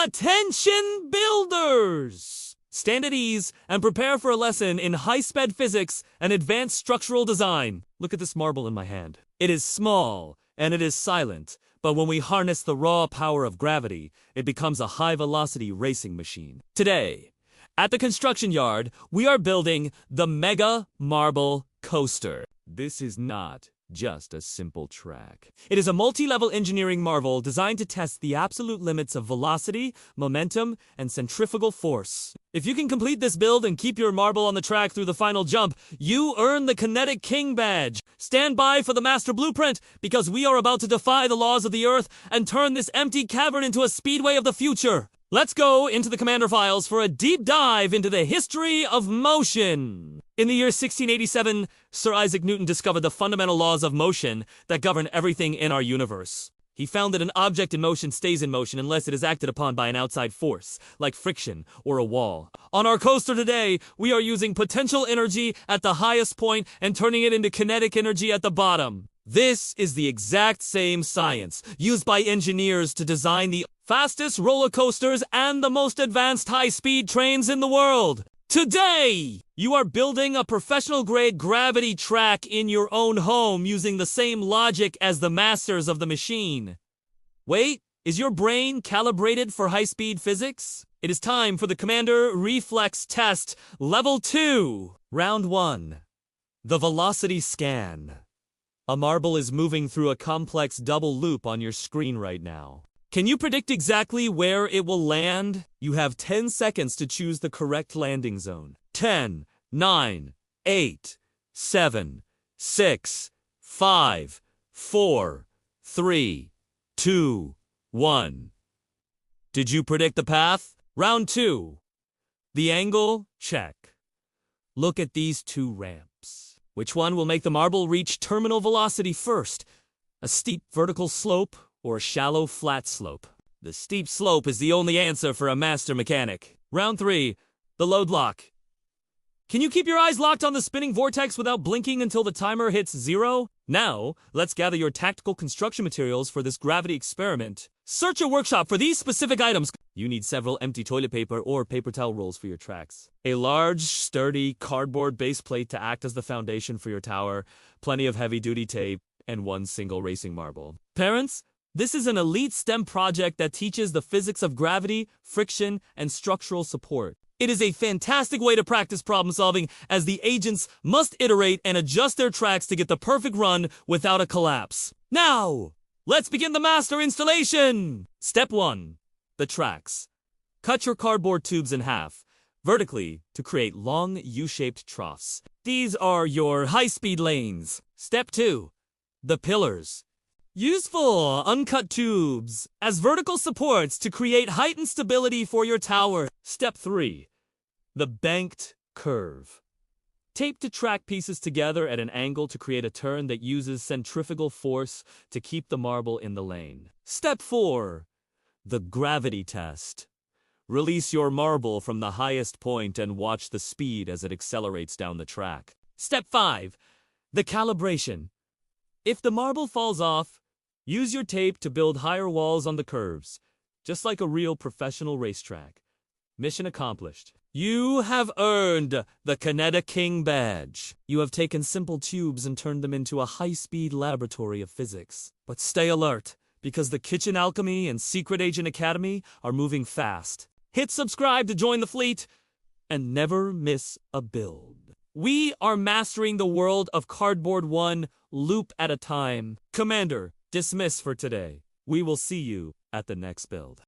Attention builders! Stand at ease and prepare for a lesson in high-sped physics and advanced structural design. Look at this marble in my hand. It is small and it is silent, but when we harness the raw power of gravity, it becomes a high-velocity racing machine. Today, at the construction yard, we are building the Mega Marble Coaster. This is not just a simple track. It is a multi-level engineering marvel designed to test the absolute limits of velocity, momentum, and centrifugal force. If you can complete this build and keep your marble on the track through the final jump, you earn the Kinetic King badge. Stand by for the master blueprint, because we are about to defy the laws of the Earth and turn this empty cavern into a speedway of the future. Let's go into the commander files for a deep dive into the history of motion. In the year 1687, Sir Isaac Newton discovered the fundamental laws of motion that govern everything in our universe. He found that an object in motion stays in motion unless it is acted upon by an outside force, like friction or a wall. On our coaster today, we are using potential energy at the highest point and turning it into kinetic energy at the bottom. This is the exact same science used by engineers to design the fastest roller coasters and the most advanced high-speed trains in the world. Today, you are building a professional-grade gravity track in your own home using the same logic as the masters of the machine. Wait, is your brain calibrated for high-speed physics? It is time for the Commander Reflex Test Level 2. Round 1. The Velocity Scan. A marble is moving through a complex double loop on your screen right now. Can you predict exactly where it will land? You have 10 seconds to choose the correct landing zone. 10, 9, 8, 7, 6, 5, 4, 3, 2, 1. Did you predict the path? Round 2. The angle? Check. Look at these two ramps. Which one will make the marble reach terminal velocity first? A steep vertical slope or a shallow flat slope? The steep slope is the only answer for a master mechanic. Round 3. The load lock. Can you keep your eyes locked on the spinning vortex without blinking until the timer hits 0? Now, let's gather your tactical construction materials for this gravity experiment. Search your workshop for these specific items. You need several empty toilet paper or paper towel rolls for your tracks. A large, sturdy, cardboard base plate to act as the foundation for your tower, plenty of heavy-duty tape, and one single racing marble. Parents, this is an elite STEM project that teaches the physics of gravity, friction, and structural support. It is a fantastic way to practice problem solving, as the agents must iterate and adjust their tracks to get the perfect run without a collapse. Now, let's begin the master installation! Step 1. The tracks. Cut your cardboard tubes in half, vertically, to create long U-shaped troughs. These are your high-speed lanes. Step 2. The pillars. Useful uncut tubes as vertical supports to create height and stability for your tower. Step 3. The banked curve. Tape to track pieces together at an angle to create a turn that uses centrifugal force to keep the marble in the lane. Step 4. The gravity test. Release your marble from the highest point and watch the speed as it accelerates down the track. Step 5. The calibration. If the marble falls off, use your tape to build higher walls on the curves, just like a real professional racetrack. Mission accomplished. You have earned the Kinetic King badge. You have taken simple tubes and turned them into a high-speed laboratory of physics. But stay alert, because the Kitchen Alchemy and Secret Agent Academy are moving fast. Hit subscribe to join the fleet, and never miss a build. We are mastering the world of cardboard one loop at a time. Commander, dismiss for today. We will see you at the next build.